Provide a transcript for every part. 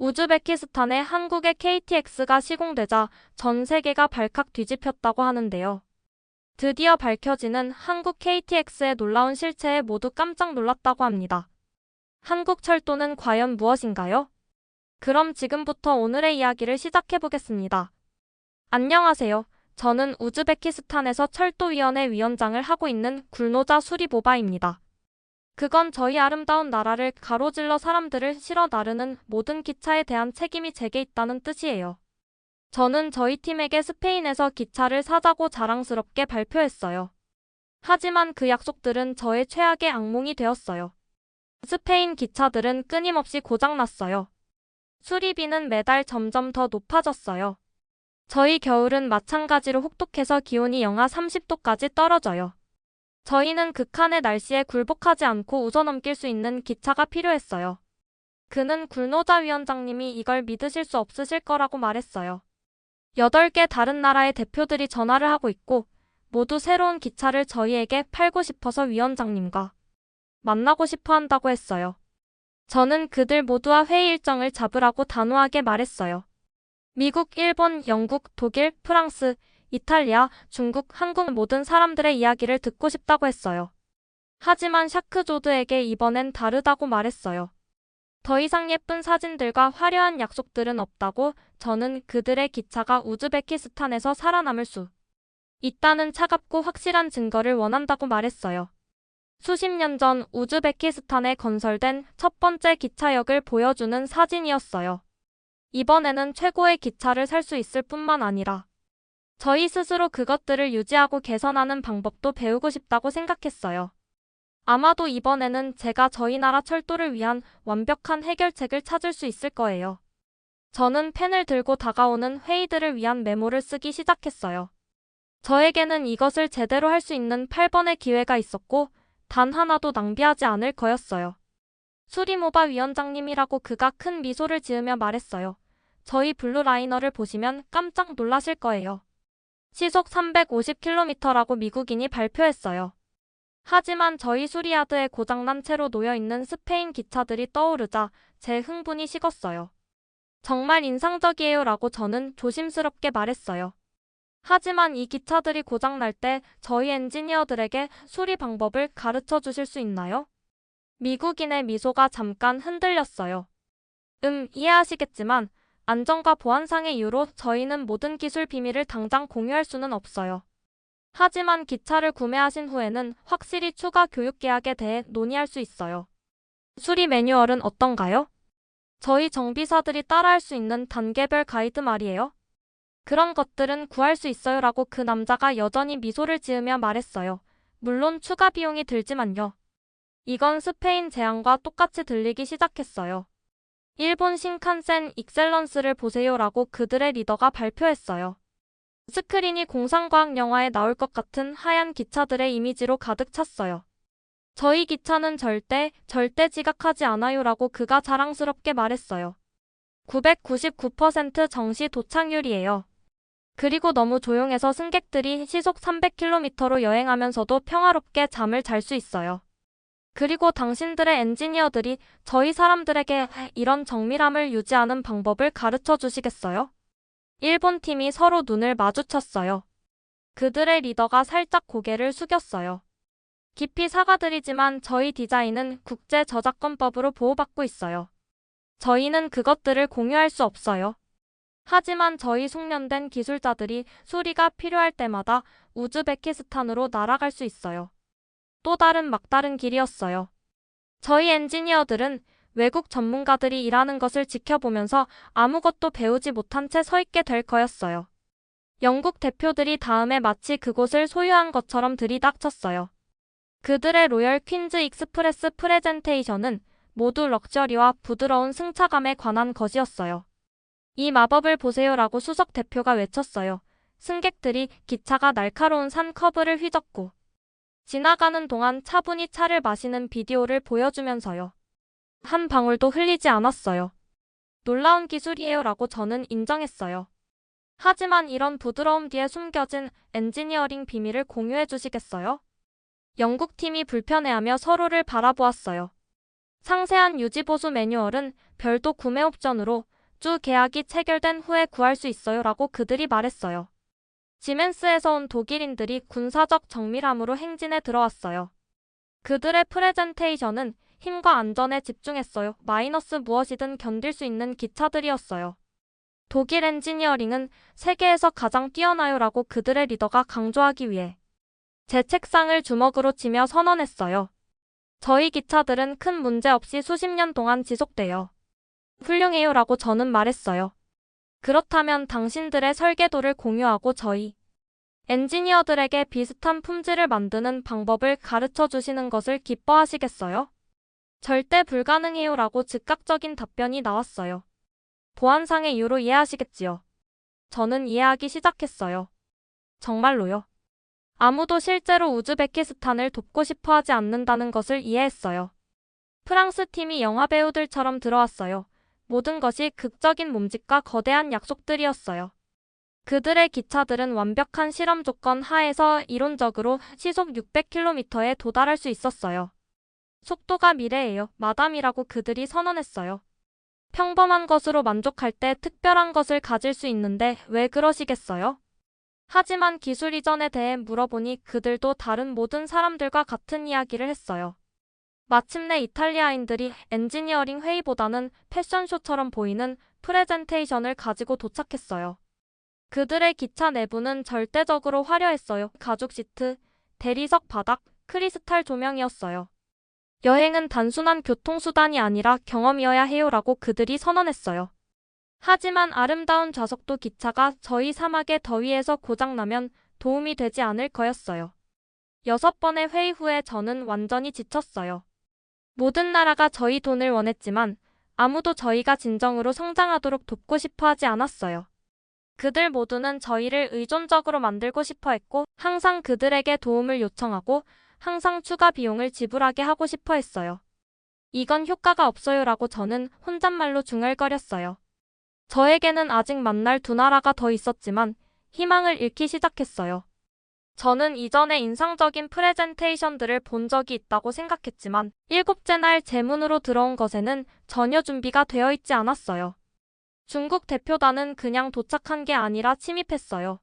우즈베키스탄에 한국의 KTX가 시공되자 전 세계가 발칵 뒤집혔다고 하는데요. 드디어 밝혀지는 한국 KTX의 놀라운 실체에 모두 깜짝 놀랐다고 합니다. 한국 철도는 과연 무엇인가요? 그럼 지금부터 오늘의 이야기를 시작해보겠습니다. 안녕하세요. 저는 우즈베키스탄에서 철도위원회 위원장을 하고 있는 굴노자 수리보바입니다. 그건 저희 아름다운 나라를 가로질러 사람들을 실어 나르는 모든 기차에 대한 책임이 제게 있다는 뜻이에요. 저는 저희 팀에게 스페인에서 기차를 사자고 자랑스럽게 발표했어요. 하지만 그 약속들은 저의 최악의 악몽이 되었어요. 스페인 기차들은 끊임없이 고장났어요. 수리비는 매달 점점 더 높아졌어요. 저희 겨울은 마찬가지로 혹독해서 기온이 영하 30도까지 떨어져요. 저희는 극한의 날씨에 굴복하지 않고 우어넘길 수 있는 기차가 필요했어요. 그는 굴노자 위원장님이 이걸 믿으실 수 없으실 거라고 말했어요. 8개 다른 나라의 대표들이 전화를 하고 있고 모두 새로운 기차를 저희에게 팔고 싶어서 위원장님과 만나고 싶어 한다고 했어요. 저는 그들 모두와 회의 일정을 잡으라고 단호하게 말했어요. 미국, 일본, 영국, 독일, 프랑스, 이탈리아, 중국, 한국 모든 사람들의 이야기를 듣고 싶다고 했어요. 하지만 샤크조드에게 이번엔 다르다고 말했어요. 더 이상 예쁜 사진들과 화려한 약속들은 없다고. 저는 그들의 기차가 우즈베키스탄에서 살아남을 수 있다는 차갑고 확실한 증거를 원한다고 말했어요. 수십 년 전 우즈베키스탄에 건설된 첫 번째 기차역을 보여주는 사진이었어요. 이번에는 최고의 기차를 살 수 있을 뿐만 아니라 저희 스스로 그것들을 유지하고 개선하는 방법도 배우고 싶다고 생각했어요. 아마도 이번에는 제가 저희 나라 철도를 위한 완벽한 해결책을 찾을 수 있을 거예요. 저는 펜을 들고 다가오는 회의들을 위한 메모를 쓰기 시작했어요. 저에게는 이것을 제대로 할 수 있는 8번의 기회가 있었고 단 하나도 낭비하지 않을 거였어요. 수리모바 위원장님이라고 그가 큰 미소를 지으며 말했어요. 저희 블루라이너를 보시면 깜짝 놀라실 거예요. 시속 350km라고 미국인이 발표했어요. 하지만 저희 수리야드에 고장난 채로 놓여있는 스페인 기차들이 떠오르자 제 흥분이 식었어요. 정말 인상적이에요 라고 저는 조심스럽게 말했어요. 하지만 이 기차들이 고장날 때 저희 엔지니어들에게 수리 방법을 가르쳐 주실 수 있나요? 미국인의 미소가 잠깐 흔들렸어요. 이해하시겠지만 안전과 보안상의 이유로 저희는 모든 기술 비밀을 당장 공유할 수는 없어요. 하지만 기차를 구매하신 후에는 확실히 추가 교육 계약에 대해 논의할 수 있어요. 수리 매뉴얼은 어떤가요? 저희 정비사들이 따라할 수 있는 단계별 가이드 말이에요. 그런 것들은 구할 수 있어요 라고 그 남자가 여전히 미소를 지으며 말했어요. 물론 추가 비용이 들지만요. 이건 스페인 제안과 똑같이 들리기 시작했어요. 일본 신칸센 익셀런스를 보세요 라고 그들의 리더가 발표했어요. 스크린이 공상과학 영화에 나올 것 같은 하얀 기차들의 이미지로 가득 찼어요. 저희 기차는 절대 지각하지 않아요 라고 그가 자랑스럽게 말했어요. 999% 정시 도착률이에요. 그리고 너무 조용해서 승객들이 시속 300km로 여행하면서도 평화롭게 잠을 잘 수 있어요. 그리고 당신들의 엔지니어들이 저희 사람들에게 이런 정밀함을 유지하는 방법을 가르쳐 주시겠어요? 일본 팀이 서로 눈을 마주쳤어요. 그들의 리더가 살짝 고개를 숙였어요. 깊이 사과드리지만 저희 디자인은 국제 저작권법으로 보호받고 있어요. 저희는 그것들을 공유할 수 없어요. 하지만 저희 숙련된 기술자들이 수리가 필요할 때마다 우즈베키스탄으로 날아갈 수 있어요. 또 다른 막다른 길이었어요. 저희 엔지니어들은 외국 전문가들이 일하는 것을 지켜보면서 아무것도 배우지 못한 채 서 있게 될 거였어요. 영국 대표들이 다음에 마치 그곳을 소유한 것처럼 들이닥쳤어요. 그들의 로열 퀸즈 익스프레스 프레젠테이션은 모두 럭셔리와 부드러운 승차감에 관한 것이었어요. 이 마법을 보세요 라고 수석 대표가 외쳤어요. 승객들이 기차가 날카로운 산 커브를 휘젓고 지나가는 동안 차분히 차를 마시는 비디오를 보여주면서요. 한 방울도 흘리지 않았어요. 놀라운 기술이에요 라고 저는 인정했어요. 하지만 이런 부드러움 뒤에 숨겨진 엔지니어링 비밀을 공유해 주시겠어요? 영국 팀이 불편해하며 서로를 바라보았어요. 상세한 유지보수 매뉴얼은 별도 구매 옵션으로 주 계약이 체결된 후에 구할 수 있어요 라고 그들이 말했어요. 지멘스에서 온 독일인들이 군사적 정밀함으로 행진에 들어왔어요. 그들의 프레젠테이션은 힘과 안전에 집중했어요. 마이너스 무엇이든 견딜 수 있는 기차들이었어요. 독일 엔지니어링은 세계에서 가장 뛰어나요 라고 그들의 리더가 강조하기 위해 제 책상을 주먹으로 치며 선언했어요. 저희 기차들은 큰 문제 없이 수십 년 동안 지속돼요. 훌륭해요 라고 저는 말했어요. 그렇다면 당신들의 설계도를 공유하고 저희 엔지니어들에게 비슷한 품질을 만드는 방법을 가르쳐 주시는 것을 기뻐하시겠어요? 절대 불가능해요 라고 즉각적인 답변이 나왔어요. 보안상의 이유로 이해하시겠지요. 저는 이해하기 시작했어요. 정말로요. 아무도 실제로 우즈베키스탄을 돕고 싶어 하지 않는다는 것을 이해했어요. 프랑스 팀이 영화 배우들처럼 들어왔어요. 모든 것이 극적인 몸짓과 거대한 약속들이었어요. 그들의 기차들은 완벽한 실험 조건 하에서 이론적으로 시속 600km에 도달할 수 있었어요. 속도가 미래예요. 마담이라고 그들이 선언했어요. 평범한 것으로 만족할 때 특별한 것을 가질 수 있는데 왜 그러시겠어요? 하지만 기술 이전에 대해 물어보니 그들도 다른 모든 사람들과 같은 이야기를 했어요. 마침내 이탈리아인들이 엔지니어링 회의보다는 패션쇼처럼 보이는 프레젠테이션을 가지고 도착했어요. 그들의 기차 내부는 절대적으로 화려했어요. 가죽 시트, 대리석 바닥, 크리스탈 조명이었어요. 여행은 단순한 교통수단이 아니라 경험이어야 해요라고 그들이 선언했어요. 하지만 아름다운 좌석도 기차가 저희 사막의 더위에서 고장나면 도움이 되지 않을 거였어요. 6번의 회의 후에 저는 완전히 지쳤어요. 모든 나라가 저희 돈을 원했지만 아무도 저희가 진정으로 성장하도록 돕고 싶어 하지 않았어요. 그들 모두는 저희를 의존적으로 만들고 싶어 했고 항상 그들에게 도움을 요청하고 항상 추가 비용을 지불하게 하고 싶어 했어요. 이건 효과가 없어요 라고 저는 혼잣말로 중얼거렸어요. 저에게는 아직 만날 두 나라가 더 있었지만 희망을 잃기 시작했어요. 저는 이전에 인상적인 프레젠테이션들을 본 적이 있다고 생각했지만 7째 날 제 문으로 들어온 것에는 전혀 준비가 되어 있지 않았어요. 중국 대표단은 그냥 도착한 게 아니라 침입했어요.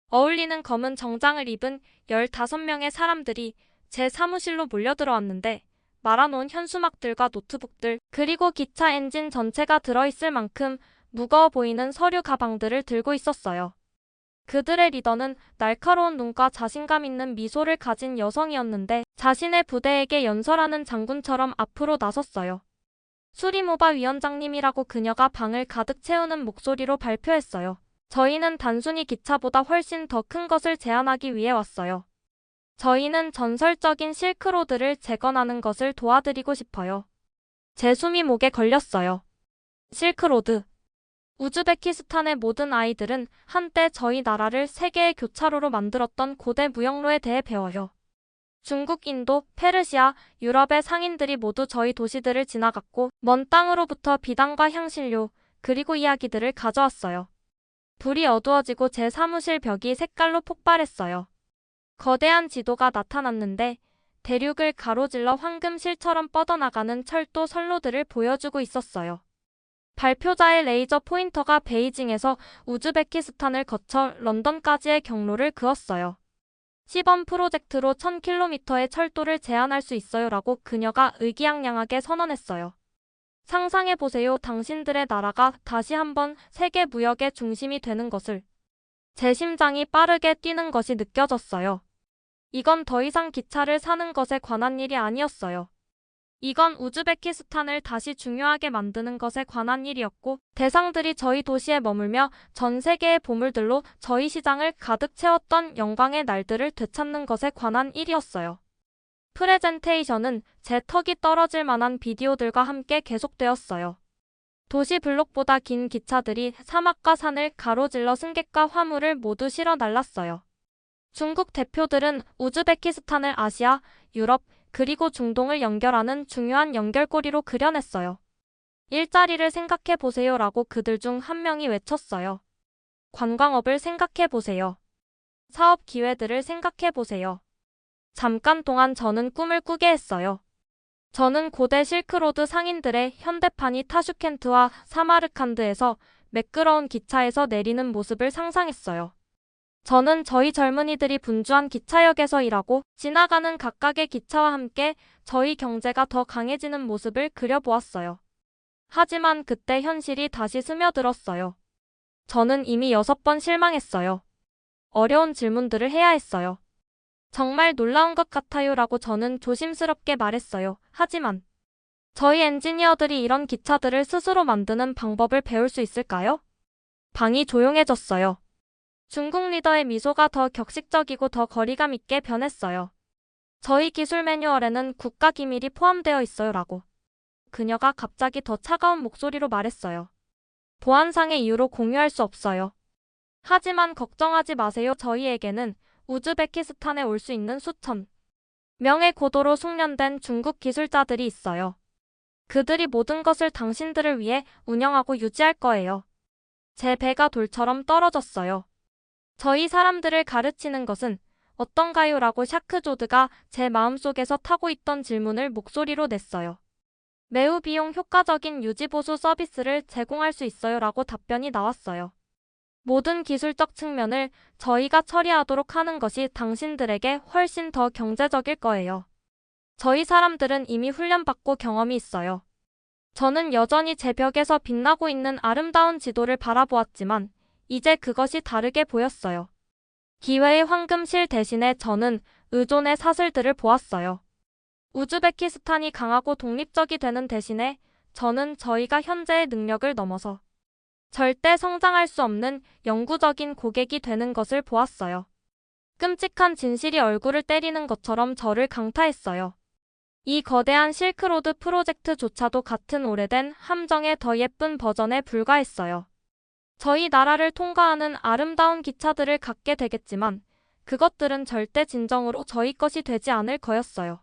어울리는 검은 정장을 입은 15명의 사람들이 제 사무실로 몰려들어왔는데 말아놓은 현수막들과 노트북들 그리고 기차 엔진 전체가 들어있을 만큼 무거워 보이는 서류 가방들을 들고 있었어요. 그들의 리더는 날카로운 눈과 자신감 있는 미소를 가진 여성이었는데 자신의 부대에게 연설하는 장군처럼 앞으로 나섰어요. 수리모바 위원장님이라고 그녀가 방을 가득 채우는 목소리로 발표했어요. 저희는 단순히 기차보다 훨씬 더 큰 것을 제안하기 위해 왔어요. 저희는 전설적인 실크로드를 재건하는 것을 도와드리고 싶어요. 제 숨이 목에 걸렸어요. 실크로드. 우즈베키스탄의 모든 아이들은 한때 저희 나라를 세계의 교차로로 만들었던 고대 무역로에 대해 배워요. 중국, 인도, 페르시아, 유럽의 상인들이 모두 저희 도시들을 지나갔고 먼 땅으로부터 비단과 향신료, 그리고 이야기들을 가져왔어요. 불이 어두워지고 제 사무실 벽이 색깔로 폭발했어요. 거대한 지도가 나타났는데 대륙을 가로질러 황금실처럼 뻗어나가는 철도 선로들을 보여주고 있었어요. 발표자의 레이저 포인터가 베이징에서 우즈베키스탄을 거쳐 런던까지의 경로를 그었어요. 시범 프로젝트로 1000km의 철도를 제한할 수 있어요 라고 그녀가 의기양양하게 선언했어요. 상상해보세요. 당신들의 나라가 다시 한번 세계 무역의 중심이 되는 것을. 제 심장이 빠르게 뛰는 것이 느껴졌어요. 이건 더 이상 기차를 사는 것에 관한 일이 아니었어요. 이건 우즈베키스탄을 다시 중요하게 만드는 것에 관한 일이었고 대상들이 저희 도시에 머물며 전 세계의 보물들로 저희 시장을 가득 채웠던 영광의 날들을 되찾는 것에 관한 일이었어요. 프레젠테이션은 제 턱이 떨어질 만한 비디오들과 함께 계속되었어요. 도시 블록보다 긴 기차들이 사막과 산을 가로질러 승객과 화물을 모두 실어 날랐어요. 중국 대표들은 우즈베키스탄을 아시아, 유럽, 그리고 중동을 연결하는 중요한 연결고리로 그려냈어요. 일자리를 생각해 보세요 라고 그들 중 한 명이 외쳤어요. 관광업을 생각해 보세요. 사업 기회들을 생각해 보세요. 잠깐 동안 저는 꿈을 꾸게 했어요. 저는 고대 실크로드 상인들의 현대판이 타슈켄트와 사마르칸드에서 매끄러운 기차에서 내리는 모습을 상상했어요. 저는 저희 젊은이들이 분주한 기차역에서 일하고 지나가는 각각의 기차와 함께 저희 경제가 더 강해지는 모습을 그려보았어요. 하지만 그때 현실이 다시 스며들었어요. 저는 이미 6번 실망했어요. 어려운 질문들을 해야 했어요. 정말 놀라운 것 같아요 라고 저는 조심스럽게 말했어요. 하지만 저희 엔지니어들이 이런 기차들을 스스로 만드는 방법을 배울 수 있을까요? 방이 조용해졌어요. 중국 리더의 미소가 더 격식적이고 더 거리감 있게 변했어요. 저희 기술 매뉴얼에는 국가 기밀이 포함되어 있어요 라고. 그녀가 갑자기 더 차가운 목소리로 말했어요. 보안상의 이유로 공유할 수 없어요. 하지만 걱정하지 마세요. 저희에게는 우즈베키스탄에 올 수 있는 수천 명의 고도로 숙련된 중국 기술자들이 있어요. 그들이 모든 것을 당신들을 위해 운영하고 유지할 거예요. 제 배가 돌처럼 떨어졌어요. 저희 사람들을 가르치는 것은 어떤가요? 라고 샤크조드가 제 마음속에서 타고 있던 질문을 목소리로 냈어요. 매우 비용 효과적인 유지보수 서비스를 제공할 수 있어요 라고 답변이 나왔어요. 모든 기술적 측면을 저희가 처리하도록 하는 것이 당신들에게 훨씬 더 경제적일 거예요. 저희 사람들은 이미 훈련받고 경험이 있어요. 저는 여전히 제 벽에서 빛나고 있는 아름다운 지도를 바라보았지만 이제 그것이 다르게 보였어요. 기회의 황금실 대신에 저는 의존의 사슬들을 보았어요. 우즈베키스탄이 강하고 독립적이 되는 대신에 저는 저희가 현재의 능력을 넘어서 절대 성장할 수 없는 영구적인 고객이 되는 것을 보았어요. 끔찍한 진실이 얼굴을 때리는 것처럼 저를 강타했어요. 이 거대한 실크로드 프로젝트조차도 같은 오래된 함정의 더 예쁜 버전에 불과했어요. 저희 나라를 통과하는 아름다운 기차들을 갖게 되겠지만 그것들은 절대 진정으로 저희 것이 되지 않을 거였어요.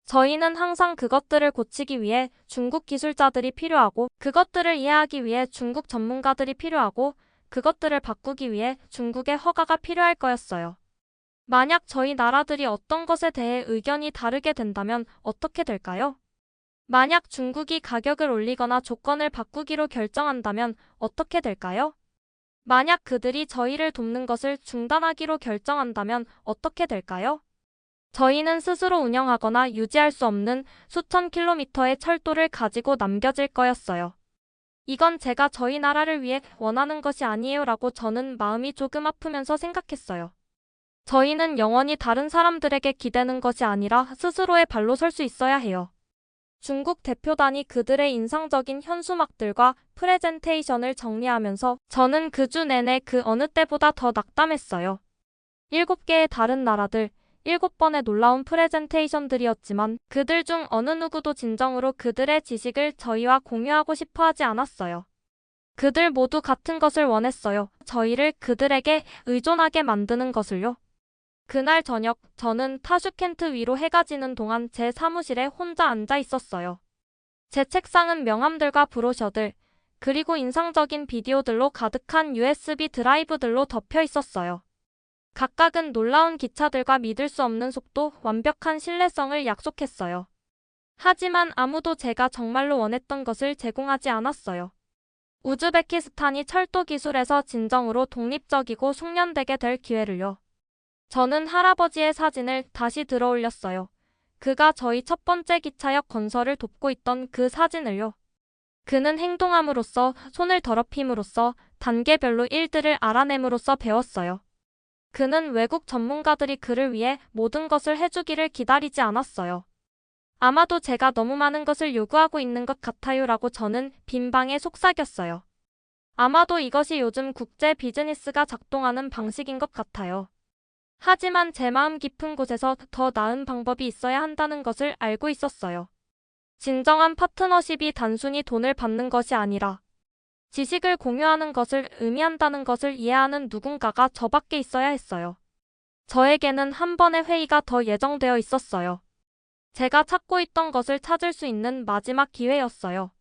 저희는 항상 그것들을 고치기 위해 중국 기술자들이 필요하고 그것들을 이해하기 위해 중국 전문가들이 필요하고 그것들을 바꾸기 위해 중국의 허가가 필요할 거였어요. 만약 저희 나라들이 어떤 것에 대해 의견이 다르게 된다면 어떻게 될까요? 만약 중국이 가격을 올리거나 조건을 바꾸기로 결정한다면 어떻게 될까요? 만약 그들이 저희를 돕는 것을 중단하기로 결정한다면 어떻게 될까요? 저희는 스스로 운영하거나 유지할 수 없는 수천 킬로미터의 철도를 가지고 남겨질 거였어요. 이건 제가 저희 나라를 위해 원하는 것이 아니에요 라고 저는 마음이 조금 아프면서 생각했어요. 저희는 영원히 다른 사람들에게 기대는 것이 아니라 스스로의 발로 설 수 있어야 해요. 중국 대표단이 그들의 인상적인 현수막들과 프레젠테이션을 정리하면서 저는 그 주 내내 그 어느 때보다 더 낙담했어요. 7개의 다른 나라들, 7번의 놀라운 프레젠테이션들이었지만 그들 중 어느 누구도 진정으로 그들의 지식을 저희와 공유하고 싶어 하지 않았어요. 그들 모두 같은 것을 원했어요. 저희를 그들에게 의존하게 만드는 것을요. 그날 저녁 저는 타슈켄트 위로 해가 지는 동안 제 사무실에 혼자 앉아 있었어요. 제 책상은 명함들과 브로셔들, 그리고 인상적인 비디오들로 가득한 USB 드라이브들로 덮여 있었어요. 각각은 놀라운 기차들과 믿을 수 없는 속도, 완벽한 신뢰성을 약속했어요. 하지만 아무도 제가 정말로 원했던 것을 제공하지 않았어요. 우즈베키스탄이 철도 기술에서 진정으로 독립적이고 숙련되게 될 기회를요. 저는 할아버지의 사진을 다시 들어올렸어요. 그가 저희 첫 번째 기차역 건설을 돕고 있던 그 사진을요. 그는 행동함으로써, 손을 더럽힘으로써, 단계별로 일들을 알아냄으로써 배웠어요. 그는 외국 전문가들이 그를 위해 모든 것을 해주기를 기다리지 않았어요. 아마도 제가 너무 많은 것을 요구하고 있는 것 같아요 라고 저는 빈방에 속삭였어요. 아마도 이것이 요즘 국제 비즈니스가 작동하는 방식인 것 같아요. 하지만 제 마음 깊은 곳에서 더 나은 방법이 있어야 한다는 것을 알고 있었어요. 진정한 파트너십이 단순히 돈을 받는 것이 아니라 지식을 공유하는 것을 의미한다는 것을 이해하는 누군가가 저밖에 있어야 했어요. 저에게는 한 번의 회의가 더 예정되어 있었어요. 제가 찾고 있던 것을 찾을 수 있는 마지막 기회였어요.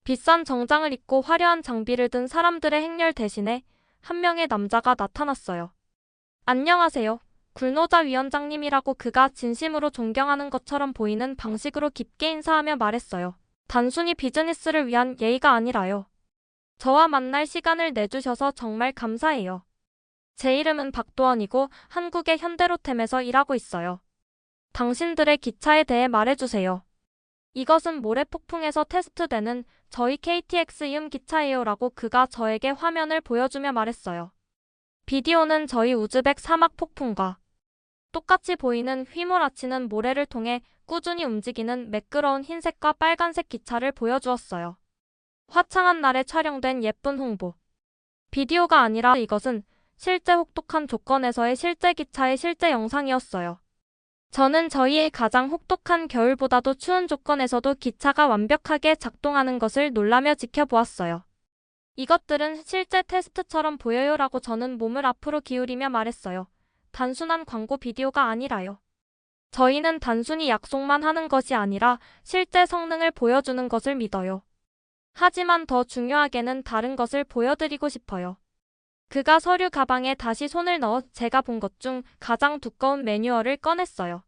비싼 정장을 입고 화려한 장비를 든 사람들의 행렬 대신에 한 명의 남자가 나타났어요. 안녕하세요. 굴노자 위원장님이라고 그가 진심으로 존경하는 것처럼 보이는 방식으로 깊게 인사하며 말했어요. 단순히 비즈니스를 위한 예의가 아니라요. 저와 만날 시간을 내주셔서 정말 감사해요. 제 이름은 박도원이고 한국의 현대로템에서 일하고 있어요. 당신들의 기차에 대해 말해주세요. 이것은 모래폭풍에서 테스트되는 저희 KTX 기차예요 라고 그가 저에게 화면을 보여주며 말했어요. 비디오는 저희 우즈벡 사막 폭풍과 똑같이 보이는 휘몰아치는 모래를 통해 꾸준히 움직이는 매끄러운 흰색과 빨간색 기차를 보여주었어요. 화창한 날에 촬영된 예쁜 홍보. 비디오가 아니라 이것은 실제 혹독한 조건에서의 실제 기차의 실제 영상이었어요. 저는 저희의 가장 혹독한 겨울보다도 추운 조건에서도 기차가 완벽하게 작동하는 것을 놀라며 지켜보았어요. 이것들은 실제 테스트처럼 보여요 라고 저는 몸을 앞으로 기울이며 말했어요. 단순한 광고 비디오가 아니라요. 저희는 단순히 약속만 하는 것이 아니라 실제 성능을 보여주는 것을 믿어요. 하지만 더 중요하게는 다른 것을 보여드리고 싶어요. 그가 서류 가방에 다시 손을 넣어 제가 본 것 중 가장 두꺼운 매뉴얼을 꺼냈어요.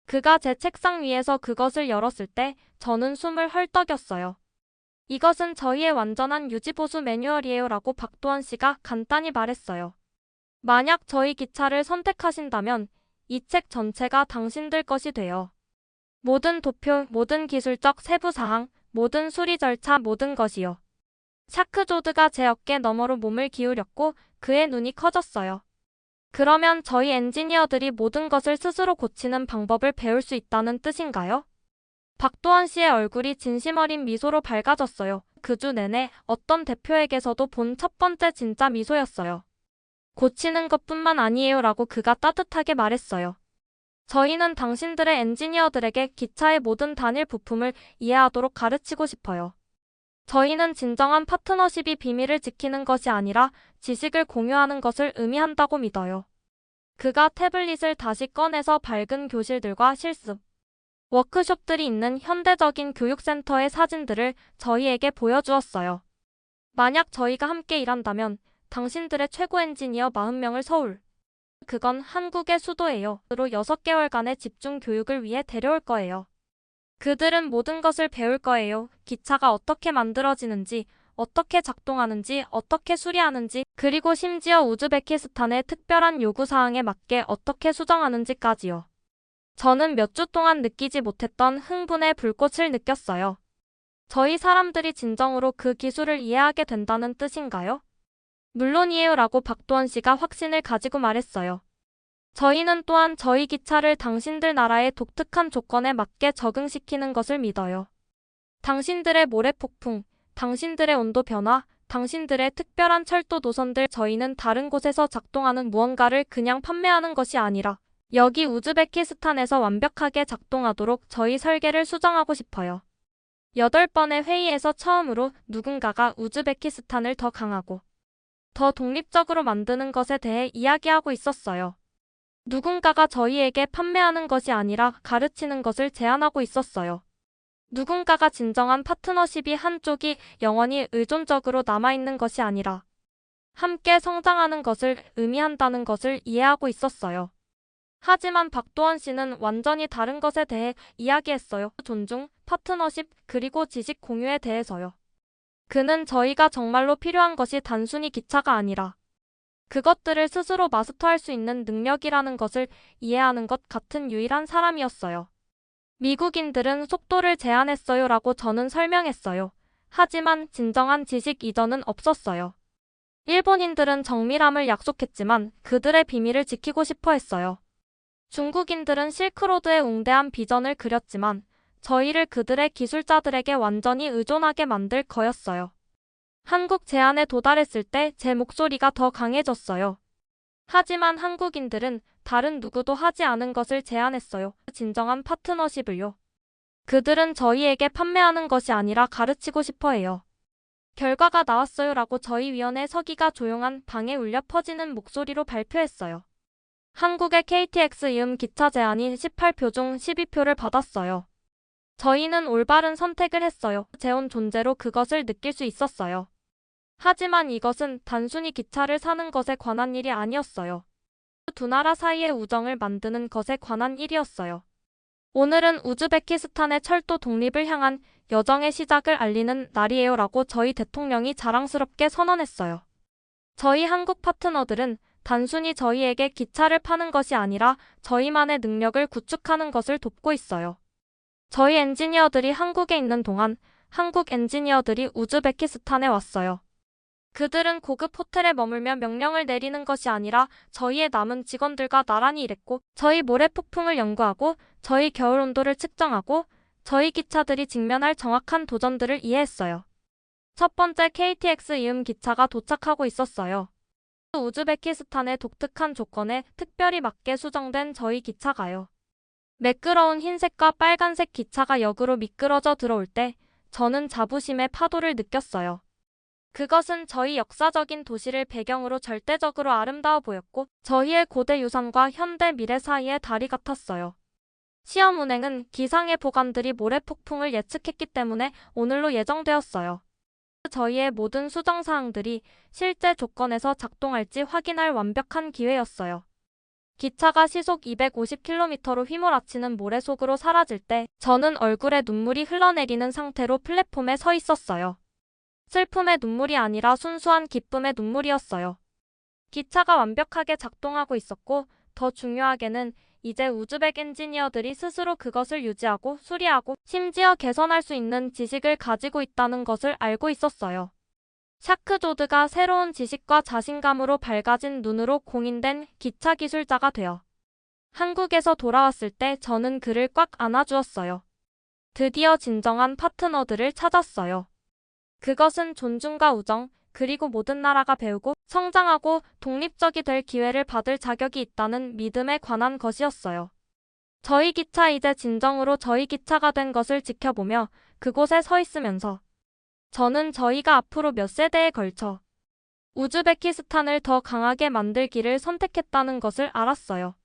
그가 제 책상 위에서 그것을 열었을 때 저는 숨을 헐떡였어요. 이것은 저희의 완전한 유지보수 매뉴얼이에요 라고 박도원 씨가 간단히 말했어요. 만약 저희 기차를 선택하신다면 이 책 전체가 당신들 것이 돼요. 모든 도표, 모든 기술적 세부사항, 모든 수리 절차, 모든 것이요. 샤크조드가 제 어깨 너머로 몸을 기울였고 그의 눈이 커졌어요. 그러면 저희 엔지니어들이 모든 것을 스스로 고치는 방법을 배울 수 있다는 뜻인가요? 박도원 씨의 얼굴이 진심 어린 미소로 밝아졌어요. 그 주 내내 어떤 대표에게서도 본 첫 번째 진짜 미소였어요. 고치는 것뿐만 아니에요 라고 그가 따뜻하게 말했어요. 저희는 당신들의 엔지니어들에게 기차의 모든 단일 부품을 이해하도록 가르치고 싶어요. 저희는 진정한 파트너십이 비밀을 지키는 것이 아니라 지식을 공유하는 것을 의미한다고 믿어요. 그가 태블릿을 다시 꺼내서 밝은 교실들과 실습, 워크숍들이 있는 현대적인 교육센터의 사진들을 저희에게 보여주었어요. 만약 저희가 함께 일한다면 당신들의 최고 엔지니어 40명을 서울, 그건 한국의 수도예요. 로 6개월간의 집중 교육을 위해 데려올 거예요. 그들은 모든 것을 배울 거예요. 기차가 어떻게 만들어지는지, 어떻게 작동하는지, 어떻게 수리하는지, 그리고 심지어 우즈베키스탄의 특별한 요구사항에 맞게 어떻게 수정하는지까지요. 저는 몇 주 동안 느끼지 못했던 흥분의 불꽃을 느꼈어요. 저희 사람들이 진정으로 그 기술을 이해하게 된다는 뜻인가요? 물론이에요 라고 박도원 씨가 확신을 가지고 말했어요. 저희는 또한 저희 기차를 당신들 나라의 독특한 조건에 맞게 적응시키는 것을 믿어요. 당신들의 모래폭풍, 당신들의 온도 변화, 당신들의 특별한 철도 노선들 저희는 다른 곳에서 작동하는 무언가를 그냥 판매하는 것이 아니라 여기 우즈베키스탄에서 완벽하게 작동하도록 저희 설계를 수정하고 싶어요. 8번의 회의에서 처음으로 누군가가 우즈베키스탄을 더 강하고 더 독립적으로 만드는 것에 대해 이야기하고 있었어요. 누군가가 저희에게 판매하는 것이 아니라 가르치는 것을 제안하고 있었어요. 누군가가 진정한 파트너십이 한쪽이 영원히 의존적으로 남아있는 것이 아니라 함께 성장하는 것을 의미한다는 것을 이해하고 있었어요. 하지만 박도원 씨는 완전히 다른 것에 대해 이야기했어요. 존중, 파트너십, 그리고 지식 공유에 대해서요. 그는 저희가 정말로 필요한 것이 단순히 기차가 아니라 그것들을 스스로 마스터할 수 있는 능력이라는 것을 이해하는 것 같은 유일한 사람이었어요. 미국인들은 속도를 제한했어요 라고 저는 설명했어요. 하지만 진정한 지식 이전은 없었어요. 일본인들은 정밀함을 약속했지만 그들의 비밀을 지키고 싶어 했어요. 중국인들은 실크로드의 웅대한 비전을 그렸지만 저희를 그들의 기술자들에게 완전히 의존하게 만들 거였어요. 한국 제안에 도달했을 때 제 목소리가 더 강해졌어요. 하지만 한국인들은 다른 누구도 하지 않은 것을 제안했어요. 진정한 파트너십을요. 그들은 저희에게 판매하는 것이 아니라 가르치고 싶어 해요. 결과가 나왔어요 라고 저희 위원회 서기가 조용한 방에 울려 퍼지는 목소리로 발표했어요. 한국의 KTX 기차 제안이 18표 중 12표를 받았어요. 저희는 올바른 선택을 했어요. 제 온 존재로 그것을 느낄 수 있었어요. 하지만 이것은 단순히 기차를 사는 것에 관한 일이 아니었어요. 두 나라 사이의 우정을 만드는 것에 관한 일이었어요. 오늘은 우즈베키스탄의 철도 독립을 향한 여정의 시작을 알리는 날이에요라고 저희 대통령이 자랑스럽게 선언했어요. 저희 한국 파트너들은 단순히 저희에게 기차를 파는 것이 아니라 저희만의 능력을 구축하는 것을 돕고 있어요. 저희 엔지니어들이 한국에 있는 동안 한국 엔지니어들이 우즈베키스탄에 왔어요. 그들은 고급 호텔에 머물며 명령을 내리는 것이 아니라 저희의 남은 직원들과 나란히 일했고, 저희 모래폭풍을 연구하고, 저희 겨울 온도를 측정하고, 저희 기차들이 직면할 정확한 도전들을 이해했어요. 첫 번째 KTX 이음 기차가 도착하고 있었어요. 우즈베키스탄의 독특한 조건에 특별히 맞게 수정된 저희 기차가요. 매끄러운 흰색과 빨간색 기차가 역으로 미끄러져 들어올 때 저는 자부심의 파도를 느꼈어요. 그것은 저희 역사적인 도시를 배경으로 절대적으로 아름다워 보였고, 저희의 고대 유산과 현대 미래 사이의 다리 같았어요. 시험 운행은 기상의 보관들이 모래폭풍을 예측했기 때문에 오늘로 예정되었어요. 저희의 모든 수정사항들이 실제 조건에서 작동할지 확인할 완벽한 기회였어요. 기차가 시속 250km로 휘몰아치는 모래 속으로 사라질 때 저는 얼굴에 눈물이 흘러내리는 상태로 플랫폼에 서 있었어요. 슬픔의 눈물이 아니라 순수한 기쁨의 눈물이었어요. 기차가 완벽하게 작동하고 있었고, 더 중요하게는 이제 우즈벡 엔지니어들이 스스로 그것을 유지하고 수리하고 심지어 개선할 수 있는 지식을 가지고 있다는 것을 알고 있었어요. 샤크조드가 새로운 지식과 자신감으로 밝아진 눈으로 공인된 기차 기술자가 되어 한국에서 돌아왔을 때 저는 그를 꽉 안아주었어요. 드디어 진정한 파트너들을 찾았어요. 그것은 존중과 우정, 그리고 모든 나라가 배우고 성장하고 독립적이 될 기회를 받을 자격이 있다는 믿음에 관한 것이었어요. 저희 기차 이제 진정으로 저희 기차가 된 것을 지켜보며 그곳에 서 있으면서 저는 저희가 앞으로 몇 세대에 걸쳐 우즈베키스탄을 더 강하게 만들기를 선택했다는 것을 알았어요.